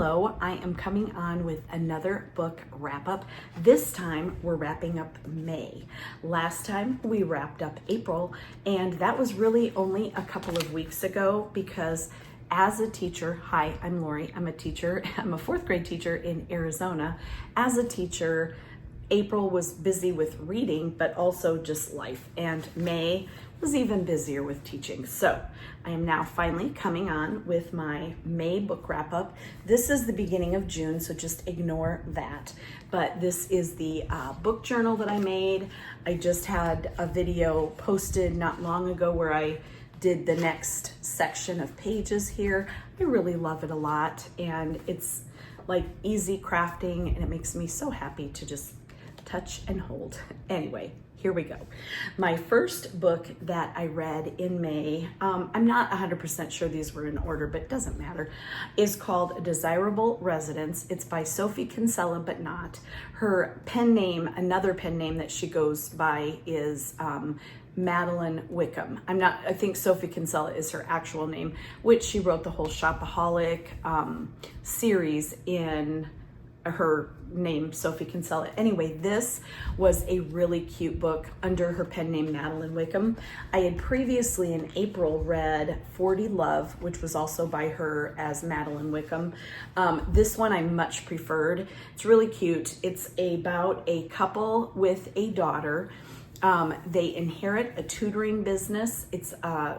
Hello, I am coming on with another book wrap up. This time we're wrapping up May. Last time we wrapped up April, and that was really only a couple of weeks ago because as a teacher, hi, I'm Lori, I'm a teacher, I'm a fourth grade teacher in Arizona. As a teacher, April was busy with reading, but also just life, and May was even busier with teaching. So I am now finally coming on with my May book wrap up. This is the beginning of June, so just ignore that. But this is the book journal that I made. I just had a video posted not long ago where I did the next section of pages here. I really love it a lot, and it's like easy crafting, and it makes me so happy to just touch and hold. Anyway, here we go. My first book that I read in May, I'm not 100% sure these were in order, but it doesn't matter, is called A Desirable Residence. It's by Sophie Kinsella, but not. Her pen name, another pen name that she goes by is Madeline Wickham. I think Sophie Kinsella is her actual name, which she wrote the whole Shopaholic series in her name, Sophie Kinsella. Anyway, this was a really cute book under her pen name, Madeline Wickham. I had previously in April read 40 Love, which was also by her as Madeline Wickham. This one I much preferred. It's really cute. It's about a couple with a daughter. They inherit a tutoring business. It's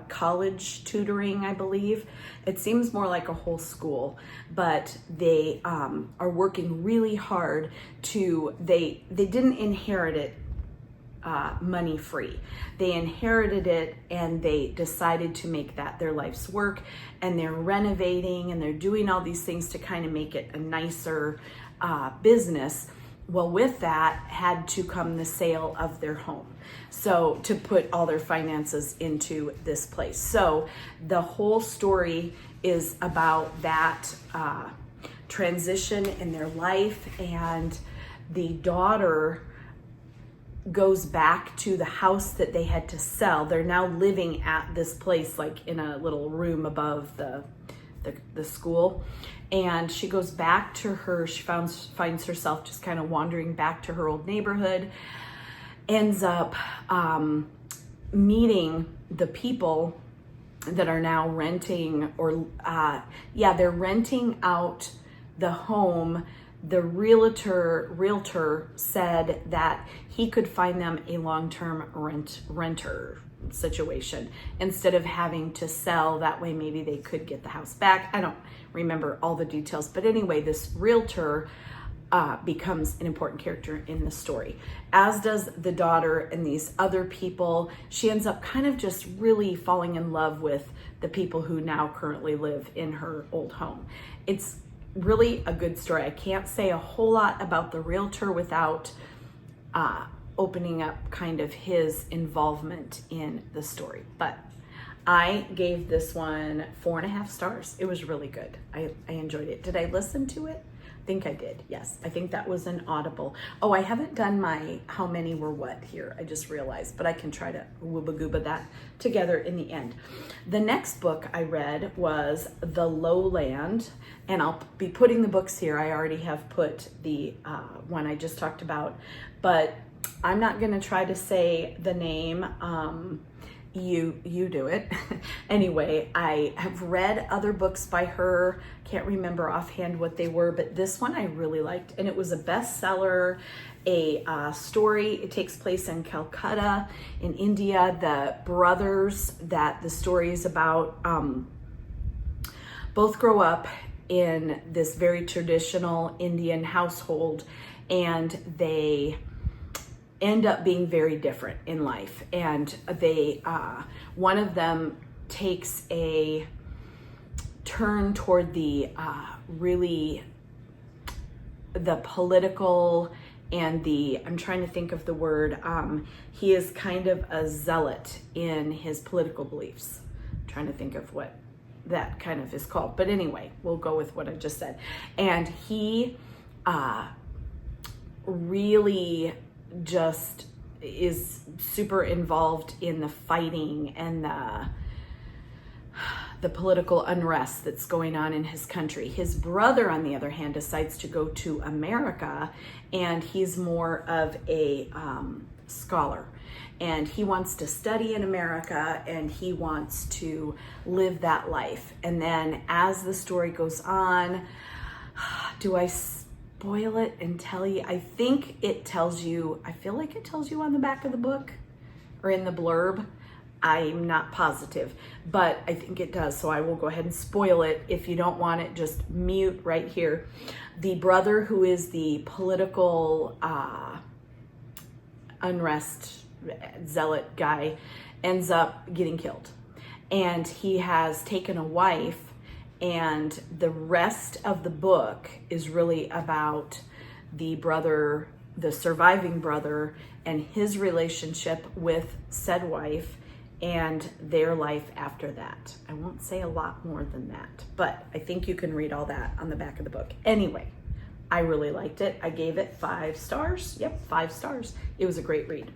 college tutoring, I believe. It seems more like a whole school, but they are working really hard they didn't inherit it money free. They inherited it and they decided to make that their life's work, and they're renovating and they're doing all these things to kind of make it a nicer business. Well, with that had to come the sale of their home. So to put all their finances into this place. So the whole story is about that transition in their life, and the daughter goes back to the house that they had to sell. They're now living at this place, like in a little room above the school, and she goes back to she finds herself just kind of wandering back to her old neighborhood, ends up meeting the people that are now renting, or they're renting out the home. The realtor said that he could find them a long-term renter situation instead of having to sell. That way maybe they could get the house back. I don't remember all the details, but anyway, this realtor becomes an important character in the story, as does the daughter and these other people. She ends up kind of just really falling in love with the people who now currently live in her old home. It's really a good story. I can't say a whole lot about the realtor without opening up kind of his involvement in the story. But I gave this one 4.5 stars. It was really good. I enjoyed it. Did I listen to it? I think I did. Yes, I think that was an Audible. Oh, I haven't done my how many were what here. I just realized, but I can try to wooba gooba that together in the end. The next book I read was The Lowland, and I'll be putting the books here. I already have put the one I just talked about, but I'm not going to try to say the name. You do it. Anyway, I have read other books by her. Can't remember offhand what they were, but this one I really liked, and it was a bestseller. A story. It takes place in Calcutta, in India. The brothers that the story is about both grow up in this very traditional Indian household, and they end up being very different in life. And they, one of them takes a turn toward the political and I'm trying to think of the word, he is kind of a zealot in his political beliefs. I'm trying to think of what that kind of is called. But anyway, we'll go with what I just said. And he really just is super involved in the fighting and the political unrest that's going on in his country. His brother, on the other hand, decides to go to America, and he's more of a scholar. And he wants to study in America, and he wants to live that life. And then as the story goes on, do I spoil it and tell you? I think it tells you, I feel like it tells you on the back of the book or in the blurb. I'm not positive, but I think it does. So I will go ahead and spoil it. If you don't want it, just mute right here. The brother, who is the political unrest zealot guy, ends up getting killed. And he has taken a wife, and the rest of the book is really about the brother, the surviving brother, and his relationship with said wife and their life after that. I won't say a lot more than that, but I think you can read all that on the back of the book. Anyway, I really liked it. I gave it 5 stars. Yep, 5 stars. It was a great read.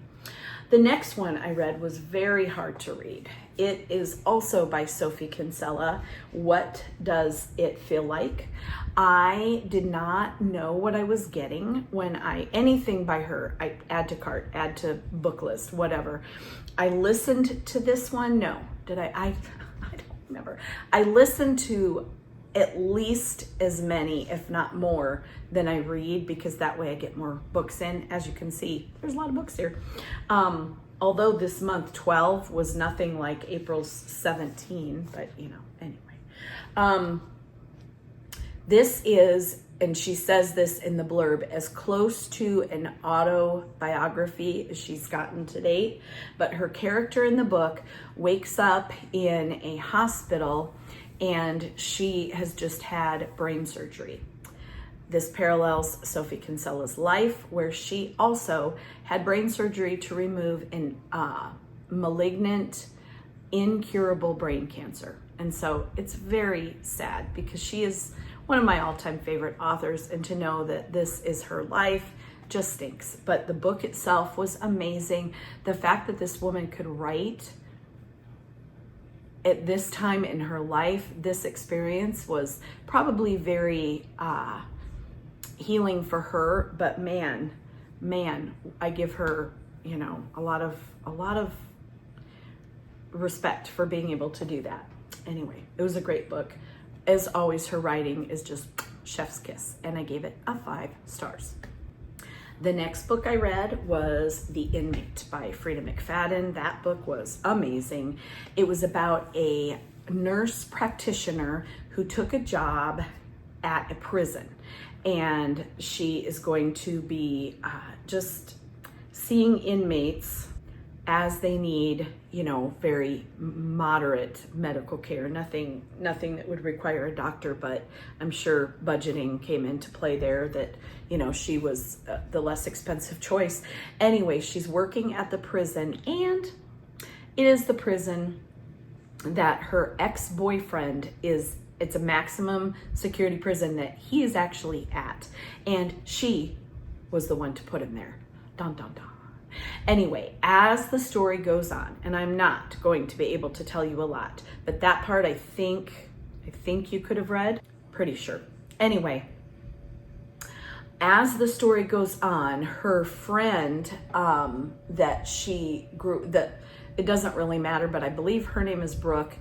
The next one I read was very hard to read. It is also by Sophie Kinsella. What Does It Feel Like? I did not know what I was getting when anything by her, I add to cart, add to book list, whatever. I listened to this one. No, did I? I don't remember. I listened to at least as many, if not more, than I read, because that way I get more books in. As you can see, there's a lot of books here. Although this month 12 was nothing like April's 17, but you know, anyway. This is, and she says this in the blurb, as close to an autobiography as she's gotten to date. But her character in the book wakes up in a hospital, and she has just had brain surgery. This parallels Sophie Kinsella's life, where she also had brain surgery to remove an malignant, incurable brain cancer. And so it's very sad, because she is one of my all-time favorite authors, and to know that this is her life just stinks. But the book itself was amazing. The fact that this woman could write at this time in her life, this experience was probably very healing for her. But man, I give her, you know, a lot of respect for being able to do that. Anyway, it was a great book. As always, her writing is just chef's kiss, and I gave it a 5 stars. The next book I read was The Inmate by Frida McFadden. That book was amazing. It was about a nurse practitioner who took a job at a prison, and she is going to be just seeing inmates as they need, you know, very moderate medical care. Nothing that would require a doctor, but I'm sure budgeting came into play there, that, you know, she was the less expensive choice. Anyway, she's working at the prison, and it is the prison that her ex-boyfriend is. It's a maximum security prison that he is actually at, and she was the one to put him there. Dun, dun, dun. Anyway, as the story goes on, and I'm not going to be able to tell you a lot, but that part I think you could have read, pretty sure. Anyway, as the story goes on, her friend that she grew, that it doesn't really matter, but I believe her name is Brooke.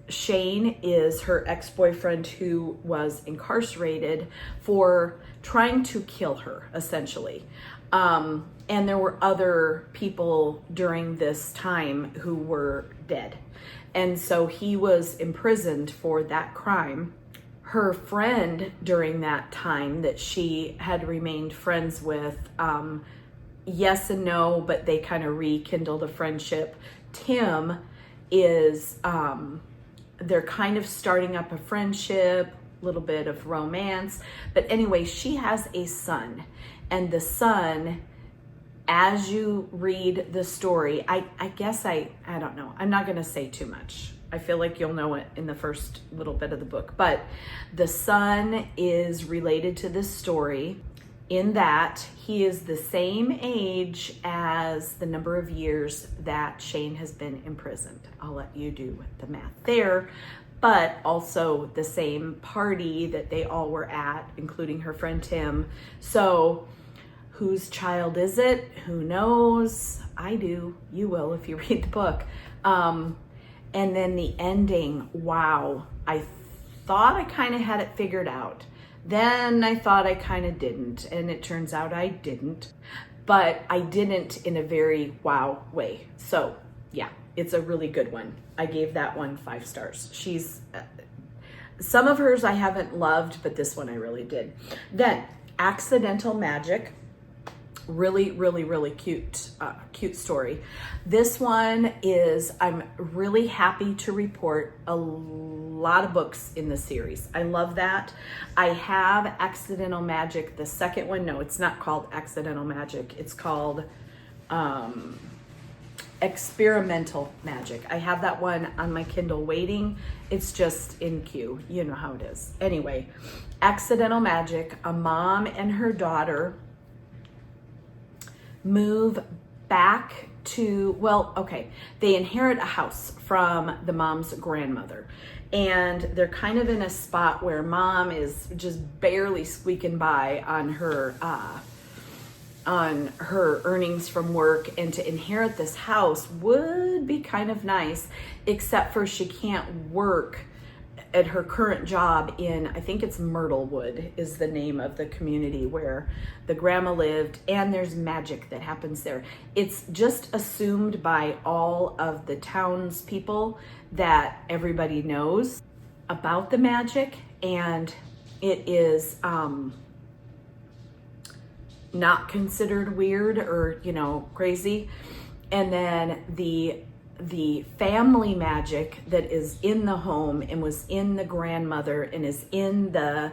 Shane is her ex-boyfriend, who was incarcerated for trying to kill her, essentially. And there were other people during this time who were dead. And so he was imprisoned for that crime. Her friend during that time that she had remained friends with, yes and no, but they kind of rekindled a friendship. Tim is, they're kind of starting up a friendship, a little bit of romance. But anyway, she has a son, and the son, as you read the story, I guess I don't know. I'm not going to say too much. I feel like you'll know it in the first little bit of the book. But the son is related to this story. in that he is the same age as the number of years that Shane has been imprisoned. I'll let you do the math there, but also the same party that they all were at, including her friend Tim. So whose child is it? Who knows? I do. You will if you read the book. And then the ending, wow. I thought I kind of had it figured out. Then I thought I kind of didn't, and it turns out I didn't. But I didn't in a very wow way. So yeah, it's a really good one. I gave that one 5 stars. She's, some of hers I haven't loved, but this one I really did. Then Accidental Magic. Really, really, really cute, cute story. This one is, I'm really happy to report a lot of books in the series. I love that. I have Accidental Magic, the second one. No, it's not called Accidental Magic. It's called Experimental Magic. I have that one on my Kindle waiting. It's just in queue. You know how it is. Anyway, Accidental Magic, a mom and her daughter move back to, well, okay, they inherit a house from the mom's grandmother, and they're kind of in a spot where mom is just barely squeaking by on her earnings from work, and to inherit this house would be kind of nice, except for she can't work at her current job in, I think it's Myrtlewood is the name of the community where the grandma lived, and there's magic that happens there. It's just assumed by all of the townspeople that everybody knows about the magic, and it is not considered weird or, you know, crazy. And then the family magic that is in the home and was in the grandmother and is in the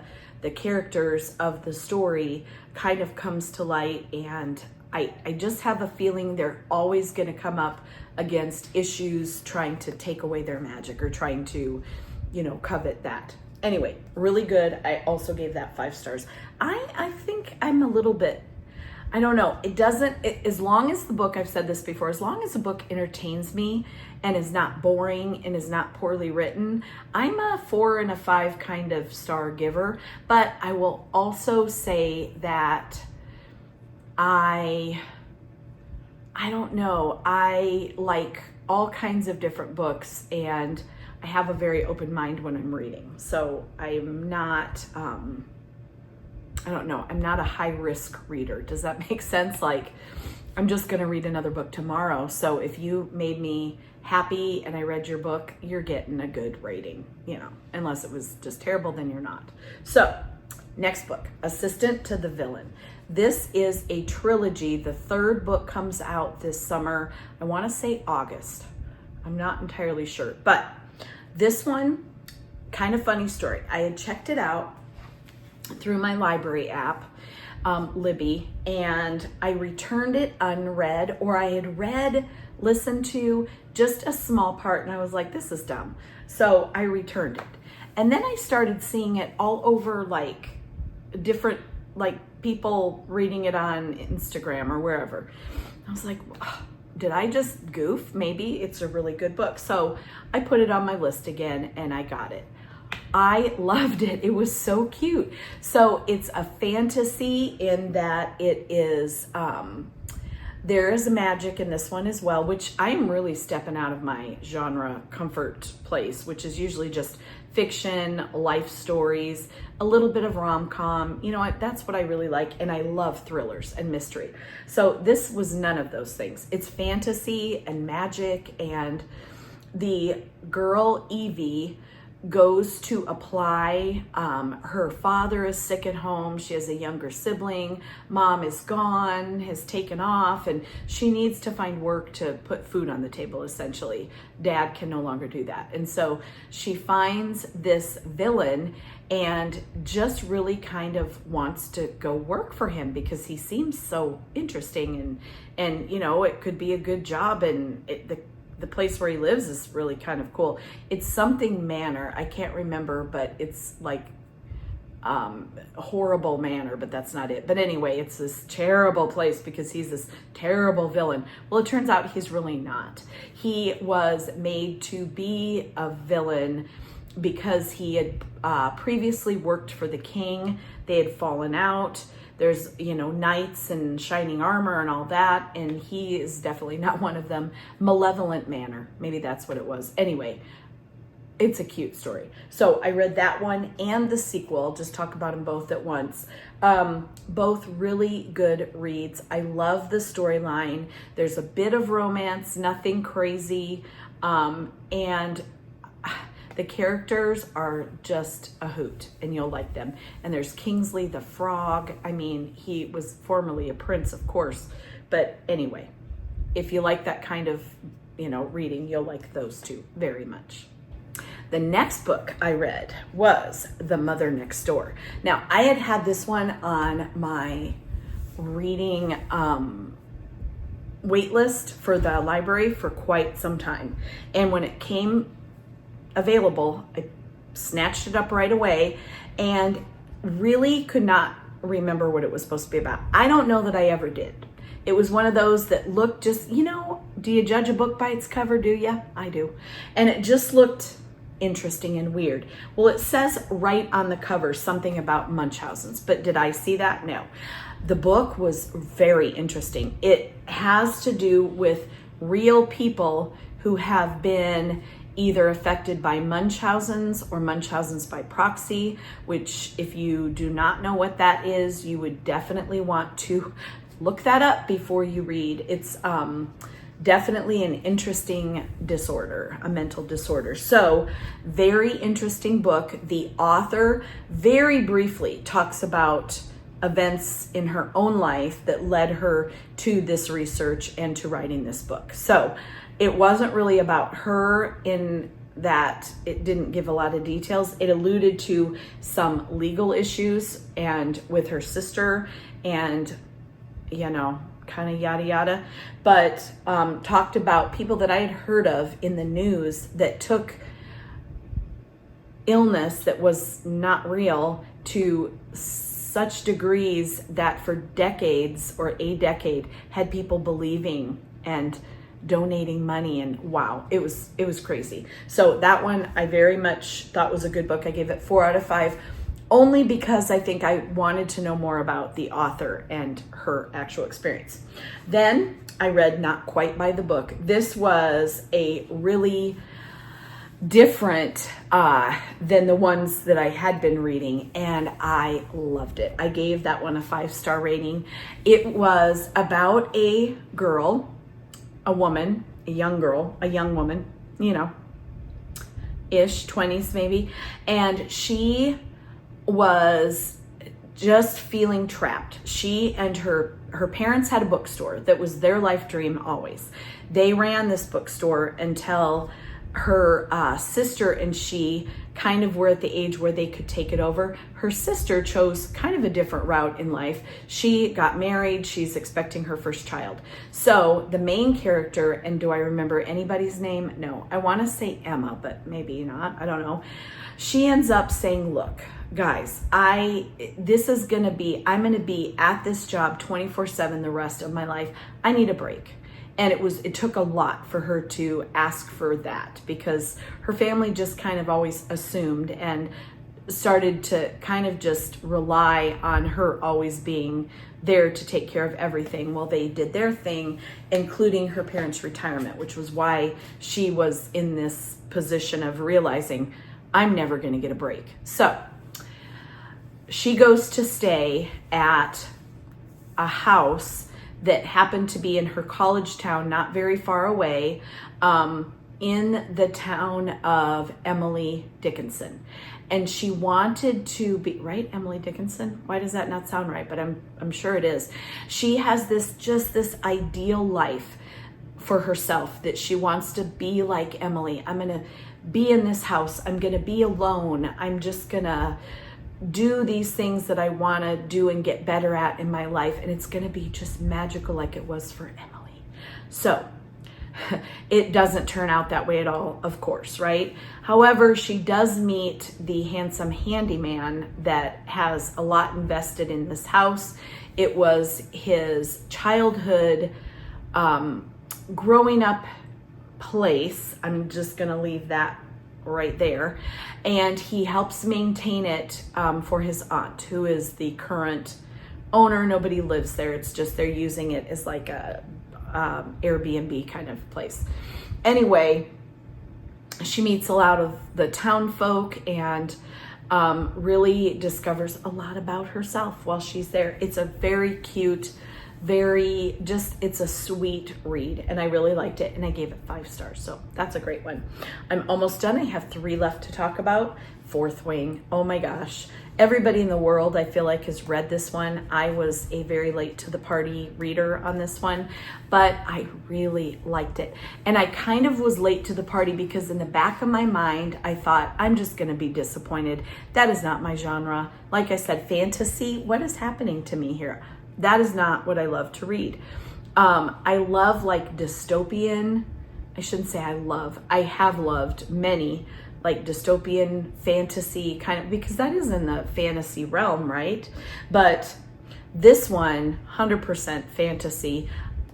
characters of the story kind of comes to light, and I just have a feeling they're always going to come up against issues trying to take away their magic or trying to, you know, covet that. Anyway, really good. I also gave that 5 stars. I think I'm a little bit, I don't know. It doesn't, as long as the book, I've said this before, as long as the book entertains me and is not boring and is not poorly written, I'm a 4 and a 5 kind of star giver. But I will also say that I don't know. I like all kinds of different books, and I have a very open mind when I'm reading. So I'm not, I don't know, I'm not a high risk reader. Does that make sense? Like, I'm just gonna read another book tomorrow. So if you made me happy and I read your book, you're getting a good rating, you know, unless it was just terrible, then you're not. So next book, Assistant to the Villain. This is a trilogy. The 3rd book comes out this summer. I wanna say August. I'm not entirely sure, but this one, kind of funny story. I had checked it out through my library app, Libby, and I returned it unread, or I had listened to just a small part, and I was like, this is dumb. So I returned it. And then I started seeing it all over, like, different, like, people reading it on Instagram or wherever. I was like, oh, did I just goof? Maybe it's a really good book. So I put it on my list again, and I got it. I loved it. It was so cute. So it's a fantasy in that it is, there is a magic in this one as well, which I'm really stepping out of my genre comfort place, which is usually just fiction, life stories, a little bit of rom-com. You know, that's what I really like. And I love thrillers and mystery. So this was none of those things. It's fantasy and magic, and the girl, Evie, goes to apply. Her father is sick at home. She has a younger sibling. Mom is gone, has taken off, and she needs to find work to put food on the table, essentially. Dad can no longer do that. And so she finds this villain and just really kind of wants to go work for him because he seems so interesting, and you know, it could be a good job, and the place where he lives is really kind of cool. It's something manor. I can't remember, but it's like horrible manner, but that's not it. But anyway, it's this terrible place because he's this terrible villain. Well, it turns out he's really not. He was made to be a villain because he had previously worked for the king. They had fallen out. There's, knights and shining armor and all that, and he is definitely not one of them. Malevolent manner, maybe that's what it was. Anyway, it's a cute story. So I read that one and the sequel, just talk about them both at once. Both really good reads. I love the storyline. There's a bit of romance, nothing crazy, and the characters are just a hoot, and you'll like them. And there's Kingsley the Frog. I mean, he was formerly a prince, of course. But anyway, if you like that kind of, reading, you'll like those two very much. The next book I read was The Mother Next Door. Now, I had this one on my reading wait list for the library for quite some time. And when it came available, I snatched it up right away and really could not remember what it was supposed to be about. I don't know that I ever did. It was one of those that looked just, do you judge a book by its cover, do you? I do. And it just looked interesting and weird. Well, it says right on the cover something about Munchausen's, but did I see that? No. The book was very interesting. It has to do with real people who have been either affected by Munchausen's or Munchausen's by proxy, which if you do not know what that is, you would definitely want to look that up before you read. It's definitely an interesting disorder, a mental disorder. So very interesting book. The author very briefly talks about events in her own life that led her to this research and to writing this book. So it wasn't really about her in that it didn't give a lot of details. It alluded to some legal issues and with her sister and, kind of yada yada, but talked about people that I had heard of in the news that took illness that was not real to such degrees that for decades or a decade had people believing and donating money, and wow, it was crazy. So that one I very much thought was a good book. I gave it 4 out of 5, only because I think I wanted to know more about the author and her actual experience. Then I read Not Quite by the Book. This was a really different than the ones that I had been reading, and I loved it. I gave that one a 5-star rating. It was about a girl, a woman, a young woman, ish, 20s maybe, and she was just feeling trapped. She and her parents had a bookstore that was their life dream always. They ran this bookstore until her sister and she kind of were at the age where they could take it over. Her sister chose kind of a different route in life. She got married. She's expecting her first child. So the main character, and do I remember anybody's name? No. I want to say Emma, but maybe not. I don't know. She ends up saying, look, guys, I'm going to be at this job 24/7 the rest of my life. I need a break. And it took a lot for her to ask for that because her family just kind of always assumed and started to kind of just rely on her always being there to take care of everything. Well, they did their thing, including her parents' retirement, which was why she was in this position of realizing, I'm never going to get a break. So she goes to stay at a house that happened to be in her college town, not very far away, in the town of Emily Dickinson. And she wanted to be, right, Emily Dickinson? Why does that not sound right? But I'm sure it is. She has this ideal life for herself that she wants to be like Emily. I'm going to be in this house. I'm going to be alone. I'm just going to do these things that I want to do and get better at in my life, and it's going to be just magical like it was for Emily. So it doesn't turn out that way at all, of course, right? However, she does meet the handsome handyman that has a lot invested in this house. It was his childhood growing up place. I'm just gonna leave that right there. And he helps maintain it for his aunt, who is the current owner. Nobody lives there. It's just they're using it as like a Airbnb kind of place. Anyway, she meets a lot of the town folk and really discovers a lot about herself while she's there. It's a very cute, it's a sweet read, and I really liked it, and I gave it 5 stars, so that's a great one. I'm almost done. I have 3 left to talk about. Fourth Wing, oh my gosh. Everybody in the world, I feel like, has read this one. I was a very late to the party reader on this one, but I really liked it. And I kind of was late to the party because in the back of my mind, I thought, I'm just gonna be disappointed. That is not my genre. Like I said, fantasy, what is happening to me here? That is not what I love to read. I love like dystopian, I shouldn't say I have loved many like dystopian fantasy kind of, because that is in the fantasy realm, right? But this one, 100% fantasy.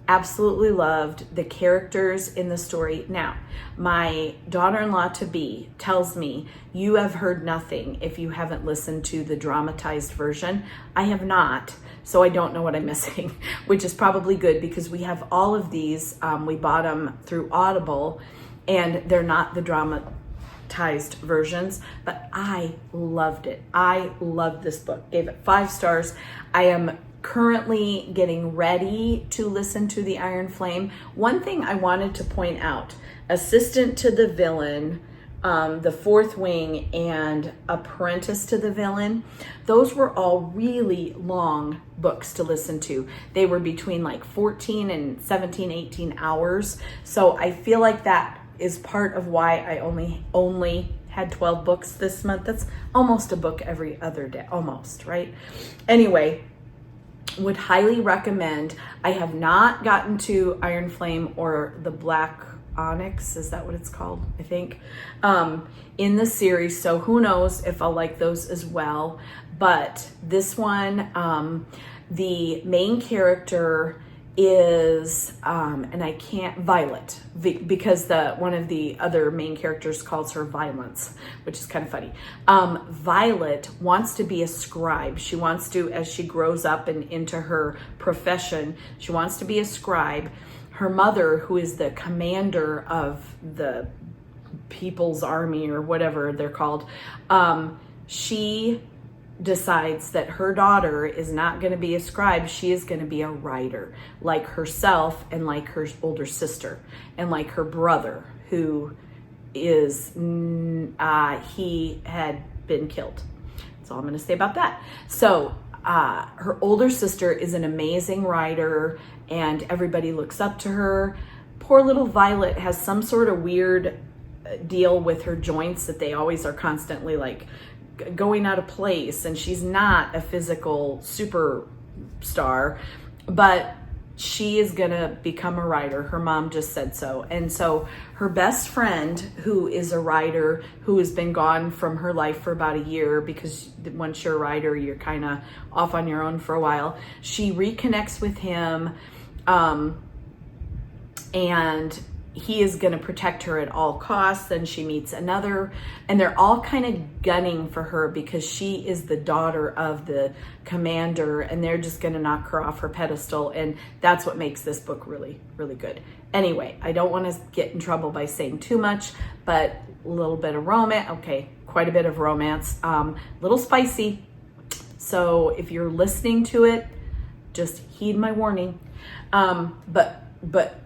Absolutely loved the characters in the story. Now, my daughter-in-law to be tells me, you have heard nothing if you haven't listened to the dramatized version. I have not, so I don't know what I'm missing, which is probably good because we have all of these. We bought them through Audible, and they're not the dramatized versions, but I loved it. I loved this book. Gave it 5 stars. I am currently getting ready to listen to The Iron Flame. One thing I wanted to point out, Assistant to the Villain, The Fourth Wing, and Apprentice to the Villain, those were all really long books to listen to. They were between like 14 and 17, 18 hours. So I feel like that is part of why I only had 12 books this month. That's almost a book every other day, almost, right? Anyway, would highly recommend. I have not gotten to Iron Flame or the Black Onyx, is that what it's called? I think, in the series. So who knows if I'll like those as well. But this one, the main character is, and I can't, Violet, because one of the other main characters calls her Violence, which is kind of funny. Violet wants to be a scribe. She wants to, as she grows up and into her profession, she wants to be a scribe. Her mother, who is the commander of the People's Army or whatever they're called, she decides that her daughter is not going to be a scribe. She is going to be a writer, like herself and like her older sister and like her brother, who is, he had been killed. That's all I'm going to say about that. So her older sister is an amazing writer and everybody looks up to her. Poor little Violet has some sort of weird deal with her joints that they always are constantly like going out of place, and she's not a physical superstar, but she is gonna become a writer. Her mom just said so. And so her best friend, who is a writer who has been gone from her life for about a year, because once you're a writer, you're kind of off on your own for a while, she reconnects with him, and he is going to protect her at all costs. Then she meets another, and they're all kind of gunning for her because she is the daughter of the commander, and they're just going to knock her off her pedestal. And that's what makes this book really, really good. Anyway, I don't want to get in trouble by saying too much, but a little bit of romance. Okay, quite a bit of romance. Little spicy. So if you're listening to it, just heed my warning. But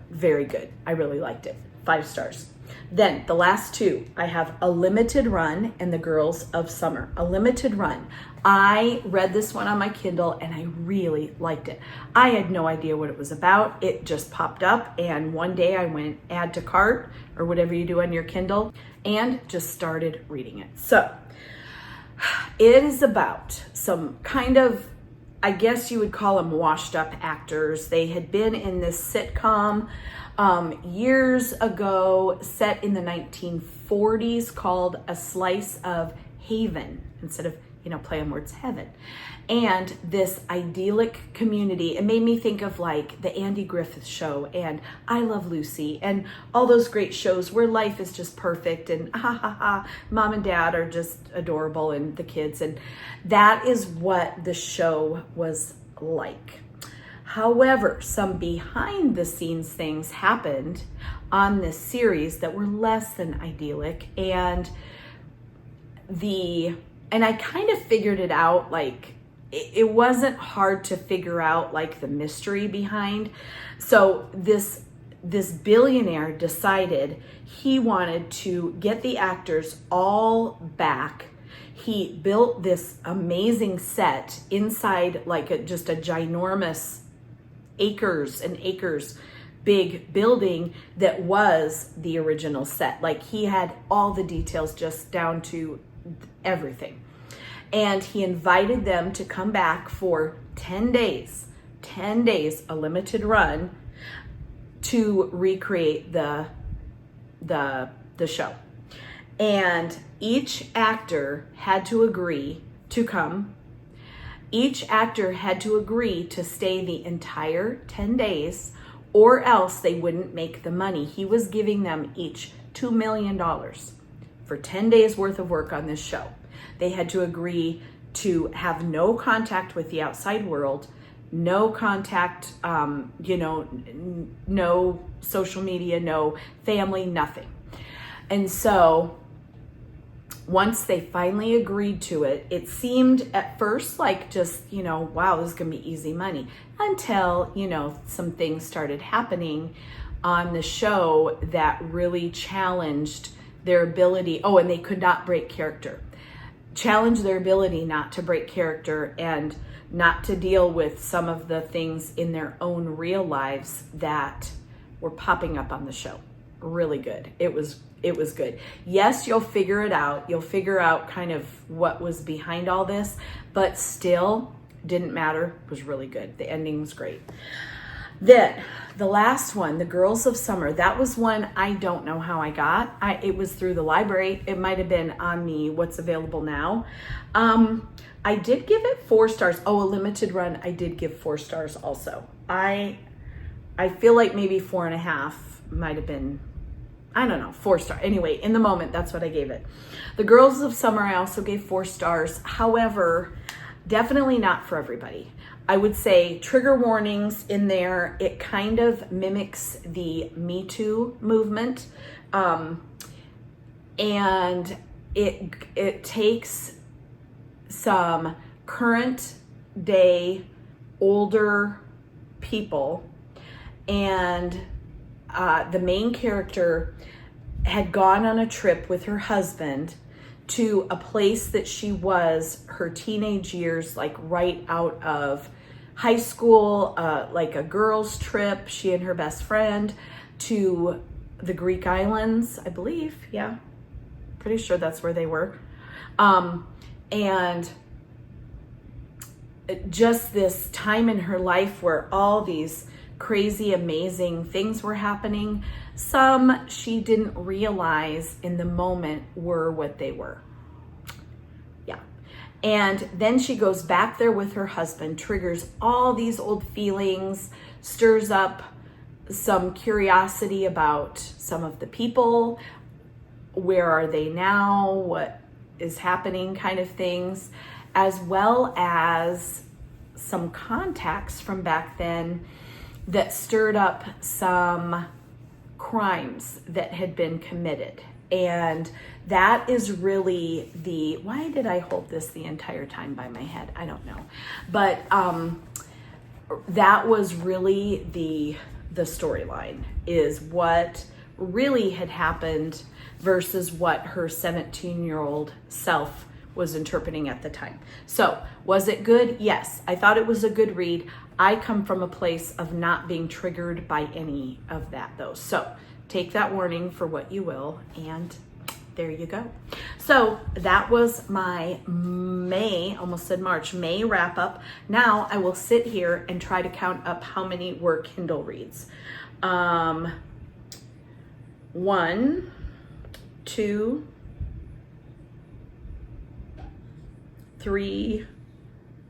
very good. I really liked it. 5 stars. Then the last 2, I have A Limited Run and The Girls of Summer. A Limited Run. I read this one on my Kindle and I really liked it. I had no idea what it was about. It just popped up, and one day I went add to cart or whatever you do on your Kindle and just started reading it. So it is about some kind of, I guess you would call them washed up actors. They had been in this sitcom years ago, set in the 1940s, called A Slice of Haven, instead of, play on words, heaven. And this idyllic community, it made me think of like the Andy Griffith Show and I Love Lucy and all those great shows where life is just perfect and mom and dad are just adorable and the kids. And that is what the show was like. However, some behind the scenes things happened on this series that were less than idyllic, and I kind of figured it out. Like, it wasn't hard to figure out like the mystery behind. So this billionaire decided he wanted to get the actors all back. He built this amazing set inside like just a ginormous acres and acres big building that was the original set. Like, he had all the details just down to everything. And he invited them to come back for 10 days, a limited run, to recreate the show. And each actor had to agree to come. Each actor had to agree to stay the entire 10 days, or else they wouldn't make the money. He was giving them each $2 million for 10 days worth of work on this show. They had to agree to have no contact with the outside world, no contact, no social media, no family, nothing. And so once they finally agreed to it, it seemed at first like just, wow, this is going to be easy money, until, some things started happening on the show that really challenged their ability. Oh, and they could not break character. Challenge their ability not to break character and not to deal with some of the things in their own real lives that were popping up on the show. Really good. It was good. Yes, you'll figure it out. You'll figure out kind of what was behind all this, but still didn't matter. It was really good. The ending was great. Then the last one, The Girls of Summer, that was one I don't know how I got. It was through the library. It might have been on the What's Available Now. I did give it 4 stars. Oh, a limited run, I did give 4 stars also. I feel like maybe 4.5 might have been, I don't know, 4 star. Anyway, in the moment, that's what I gave it. The Girls of Summer, I also gave 4 stars. However, definitely not for everybody. I would say trigger warnings in there. It kind of mimics the Me Too movement. And it takes some current day older people, and the main character had gone on a trip with her husband to a place that she was her teenage years, like right out of high school, like a girls' trip, she and her best friend, to the Greek islands, I believe. Yeah, pretty sure that's where they were. And just this time in her life where all these crazy, amazing things were happening. Some she didn't realize in the moment were what they were. Yeah. And then she goes back there with her husband, triggers all these old feelings, stirs up some curiosity about some of the people. Where are they now? What is happening, kind of things, as well as some contacts from back then that stirred up some crimes that had been committed. And that is really why did I hold this the entire time by my head? I don't know. But that was really the storyline, is what really had happened versus what her 17-year-old self was interpreting at the time. So, was it good? Yes. I thought it was a good read. I come from a place of not being triggered by any of that, though. So, take that warning for what you will, and there you go. So, that was my May, almost said March, May wrap up. Now, I will sit here and try to count up how many were Kindle reads. 1, 2, 3,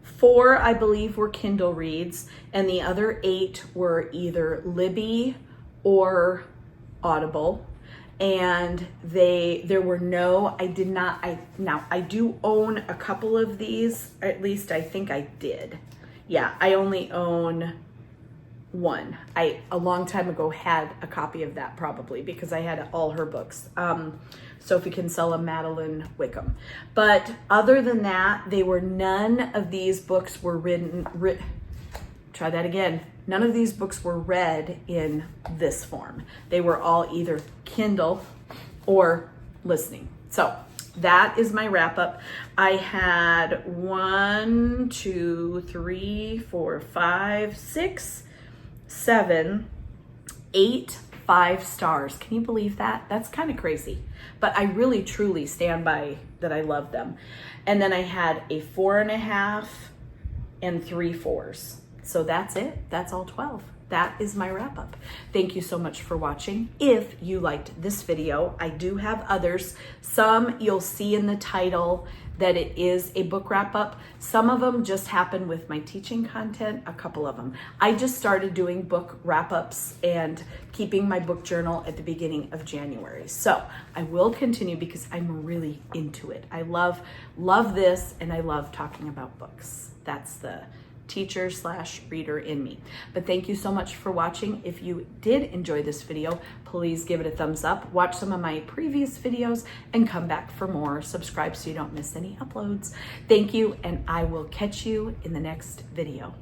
4, I believe, were Kindle reads, and the other 8 were either Libby or Audible. And there were no, now I do own a couple of these, at least I think I did. Yeah, I only own one. I, a long time ago, had a copy of that probably because I had all her books. Sophie Kinsella, Madeline Wickham. But other than that, none of these books were try that again. None of these books were read in this form. They were all either Kindle or listening. So that is my wrap up. I had 1, 2, 3, 4, 5, 6, 7, 8 5-stars. Can you believe that? That's kind of crazy. But I really truly stand by that I love them. And then I had a 4.5 and 3 4s. So that's it. That's all 12. That is my wrap up. Thank you so much for watching. If you liked this video, I do have others. Some you'll see in the title that it is a book wrap up. Some of them just happen with my teaching content, a couple of them. I just started doing book wrap ups and keeping my book journal at the beginning of January. So I will continue because I'm really into it. I love this, and I love talking about books. That's the teacher/reader in me. But thank you so much for watching. If you did enjoy this video, please give it a thumbs up, watch some of my previous videos, and come back for more. Subscribe so you don't miss any uploads. Thank you, and I will catch you in the next video.